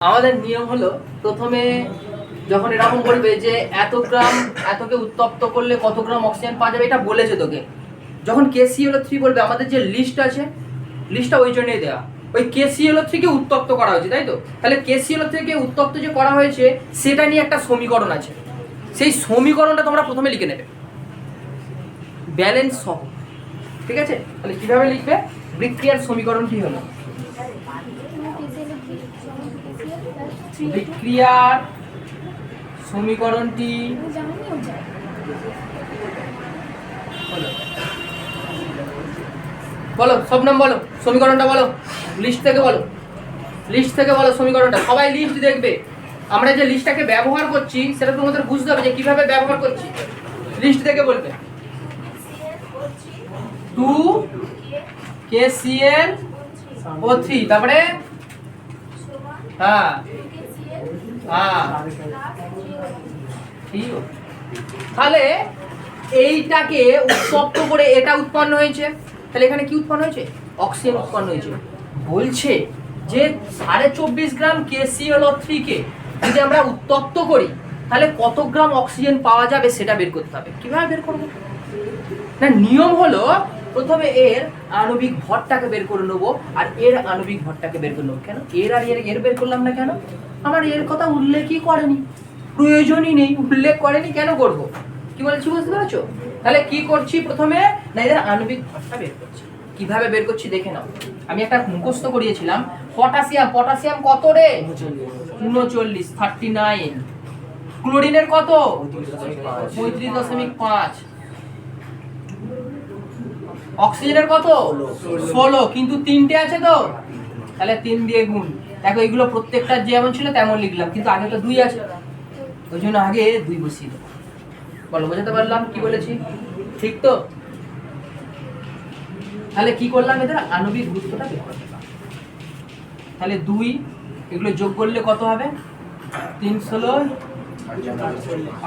আমাদের নিয়ম হলো প্রথমে যখন এরকম বলবে যে এত গ্রাম এতকে উত্তপ্ত করলে কত গ্রাম অক্সিজেন পাওয়া যাবে এটা বলেছে তোকে। যখন KClO3 বলবে আমাদের যে লিস্ট আছে লিস্টটা ওই জন্যই দেওয়া, ওই KClO3 কে উত্তপ্ত করা হয়েছে, তাই তো? তাহলে KClO3 কে উত্তপ্ত যে করা হয়েছে সেটা নিয়ে একটা সমীকরণ আছে, সেই সমীকরণটা তোমরা প্রথমে লিখে নেবে ব্যালেন্স সহ, ঠিক আছে? তাহলে কিভাবে লিখবে? বিক্রিয়ার সমীকরণটি হলো বিক্রিয়ার সমীকরণটি বলো, সব নাম বলো, সমীকরণটা বলো, লিস্ট থেকে বলো, লিস্ট থেকে বলো সমীকরণটা। সবাই লিস্ট দেখবে, আমরা যে লিস্টটাকে ব্যবহার করছি সেটা তোমাদের বুঝতে হবে যে কিভাবে ব্যবহার করছি। লিস্ট থেকে বলবে 2KClO3, তারপরে হ্যাঁ হ্যাঁ ঠিক। তাহলে এইটাকে উত্তপ্ত করে এটা উৎপন্ন হয়েছে, তাহলে এখানে কি উৎপন্ন হয়েছে? অক্সিজেন উৎপন্ন হয়েছে। বলছে যে 24.5 গ্রাম KClO3 কে যদি আমরা উত্তপ্ত করি তাহলে কত গ্রাম অক্সিজেন পাওয়া যাবে সেটা বের করতে হবে। কিভাবে বের করবো? না, নিয়ম হলো প্রথমে এর আণবিক ভরটাকে বের করে নেবো আর এর আণবিক ভরটাকে বের করে নেবো। কেন এর আর এর বের করলাম না? কেন? আমার এর কথা উল্লেখই করেনি, প্রয়োজনই নেই, উল্লেখ করেনি, কেন করবো? কি বলছি বুঝতে পারছো? তাহলে কি করছি প্রথমে? না, এদের আণবিক ভরটা বের করছি। কিভাবে বের করছি দেখে নাও। আমি একটা মুখস্থ করিয়েছিলাম, পটাশিয়াম, পটাশিয়াম কত রে? 39, 39। ক্লোরিনের কত? 35.5। অক্সিজেনের কত? 16, কিন্তু 3টে আছে তো, তাহলে 3 দিয়ে গুণ। দেখো এগুলো প্রত্যেকটা যেমন ছিল তেমন লিখলাম, কিন্তু আগে তো 2 আছে, ওই জন্য আগে 2 বসিয়ে দেবো। বলো, বোঝাতে পারলাম কি বলেছি? ঠিক তো? তাহলে কি করলাম? এদের আণবিক গুরুত্বটা বের করতে পারলাম। তাহলে 2 এগুলো যোগ করলে কত হবে? 3 16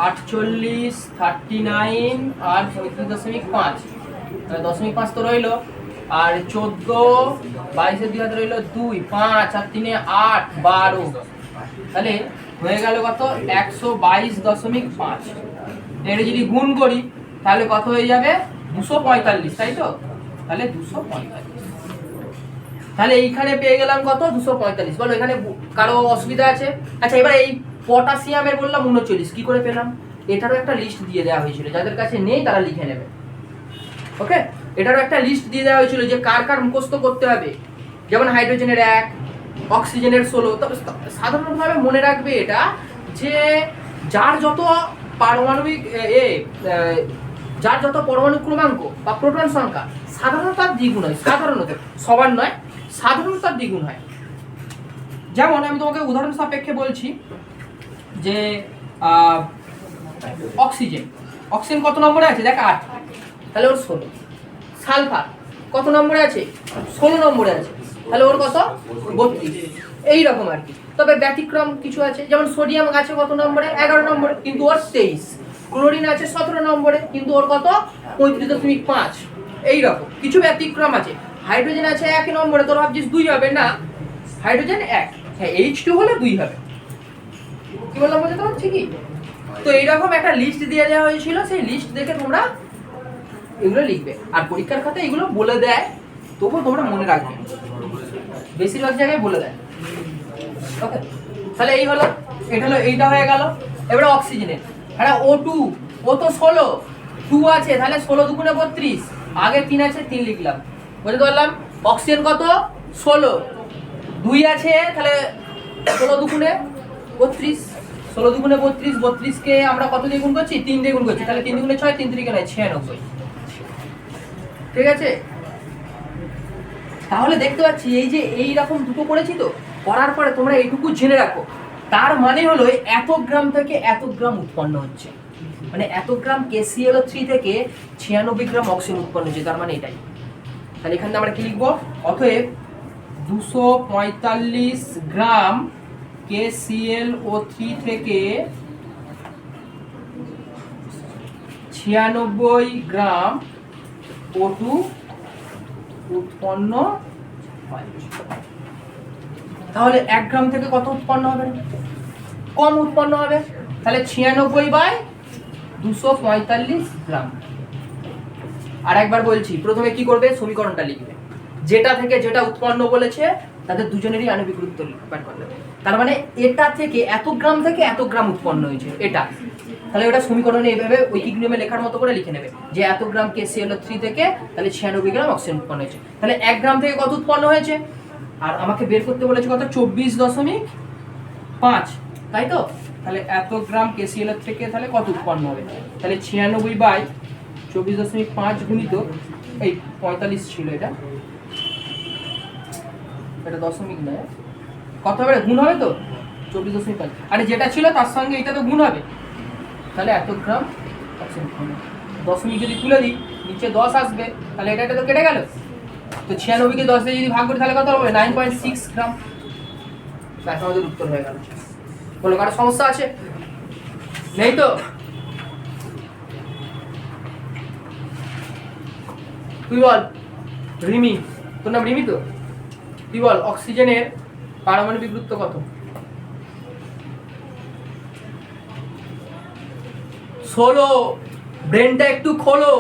48, 39 আর 35.5, তাহলে 0.5 তো রইলো, আর 14, 22 2 হাতে রইলো 2, 5 আর 3 8, 12, তাহলে হয়ে গেল কত? 122.5। এটা যদি গুণ করি তাহলে কত হয়ে যাবে? 245, তাই তো? তাহলে 245, তাহলে এইখানে পেয়ে গেলাম কত? 245। বলো এখানে কারো অসুবিধা আছে? আচ্ছা, এবার এই পটাশিয়ামের বললাম 39, কি করে পেলাম? এটারও একটা লিস্ট দিয়ে দেওয়া হয়েছিল, যাদের কাছে নেই তারা লিখে নেবে। ওকে, এটারও একটা লিস্ট দিয়ে দেওয়া হয়েছিল যে কার কার মুখস্থ করতে হবে। যেমন হাইড্রোজেনের 1, অক্সিজেনের 16। তবে সাধারণভাবে মনে রাখবে এটা যে যার যত পারমাণবিক যার যত পরমাণু ক্রমাঙ্ক বা প্রোটন সংখ্যা সাধারণত তার দ্বিগুণ হয়। সাধারণত, সবার নয়, সাধারণত তার দ্বিগুণ হয়। যেমন আমি তোমাকে উদাহরণ সাপেক্ষে বলছি যে অক্সিজেন, অক্সিজেন কত নম্বরে আছে? দেখ 8, তাহলে ওর 16। সালফার কত নম্বরে আছে? 16 নম্বরে আছে, তাহলে ওর কত? 32। এইরকম আর কি। তবে ব্যতিক্রম কিছু আছে, যেমন সোডিয়াম আছে কত নম্বরে? 11 নম্বরে, কিন্তু ওর 23। ক্লোরিন আছে 17 নম্বরে, কিন্তু ওর কত? 35.5। এইরকম কিছু ব্যতিক্রম আছে। হাইড্রোজেন আছে 1 নম্বরে, তোর ভাবছিস 2 হবে, না, হাইড্রোজেন 1, হ্যাঁ H2 হলে 2 হবে। কি বললাম বুঝতে পারছি কি? তো এইরকম একটা লিস্ট দিয়ে দেওয়া হয়েছিল, সেই লিস্ট দেখে তোমরা এগুলো লিখবে। আর পরীক্ষার খাতায় এগুলো বলে দেয়, তবুও তোমরা মনে রাখবে, বেশিরভাগ জায়গায় বলে দেয়। ওকে, তাহলে এই হলো, এটা হলো, এইটা হয়ে গেল। এবারে অক্সিজেনের, হ্যাঁ O2, ও তো 16, 2 আছে, তাহলে 16 2 32, আগে 3 আছে 3 লিখলাম, বুঝতে পারলাম? অক্সিজেন কত? 16, 2 আছে, তাহলে 16 2 32, 16 2 32, 32 কে আমরা কত দিয়ে গুণ করছি? 3 দিয়ে গুণ করছি, তাহলে 3 2 6, 3 3 9, 96। ঠিক আছে? তাহলে দেখতে পাচ্ছি এই যে এইরকম দুটো করেছি, তো করার পরে তোমরা এইটুকু জেনে রাখো, তার মানে হলো এত গ্রাম থেকে এত গ্রাম উৎপন্ন হচ্ছে, মানে এত গ্রাম KClO3 থেকে 96 গ্রাম অক্সিজেন উৎপন্ন হচ্ছে, তার মানে এটাই। তাহলে এখানে আমরা কি লিখবো? অতএব 245 গ্রাম KClO3 থেকে 96 গ্রাম O2 উৎপন্ন হয়। তাহলে 1 গ্রাম থেকে কত উৎপন্ন হবে? কম উৎপন্ন হবে। তাহলে 96/245 গ্রাম। আর একবার বলছি, প্রথমে কি করবে? সমীকরণটা লিখবে, যেটা থেকে যেটা উৎপন্ন বলেছে তাদের দুজনেরই আণবিক গুরুত্ব বের করবে। তার মানে এটা থেকে এত গ্রাম থেকে এত গ্রাম উৎপন্ন হয়েছে এটা, তাহলে ওটা সমীকরণে এইভাবে ঐকিক নিয়মে লেখার মতো করে লিখে নেবে যে এত গ্রাম KClO3 থেকে তাহলে 96 গ্রাম অক্সিজেন উৎপন্ন হয়েছে। তাহলে 1 গ্রাম থেকে কত উৎপন্ন হয়েছে? আর আমাকে বের করতে বলেছে কত? 24.5, তাই তো? তাহলে এত গ্রাম KClO থেকে তাহলে কত উৎপন্ন হবে? তাহলে 96/24.5 গুণিত এই 45 ছিল, এটা দশমিক নয়, কত হবে? গুণ হবে তো 24.5, আরে যেটা ছিল তার সঙ্গে এটা তো গুণ হবে। তাহলে এত গ্রাম অক্সিজেন উৎপন্ন। দশমিক যদি তুলে দিই নিচে 10 আসবে, তাহলে এটা তো কেটে গেল। তো 96কে 10 দিয়ে যদি ভাগ করি তাহলে কত হবে? 9.6 গ্রাম। ব্যাস, আমাদের উত্তর হয়ে গেল। কোনো কারো সমস্যা আছে? নেই তো? তুই বল রিমি, তোর নাম রিমি তো? তুই বল অক্সিজেনের পারমাণবিক গুরুত্ব কত? 16। ব্রেনটা একটু খোলো।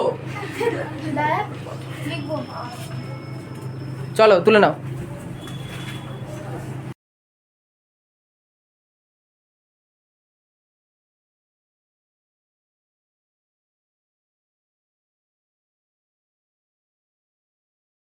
চলো তুলে নাও।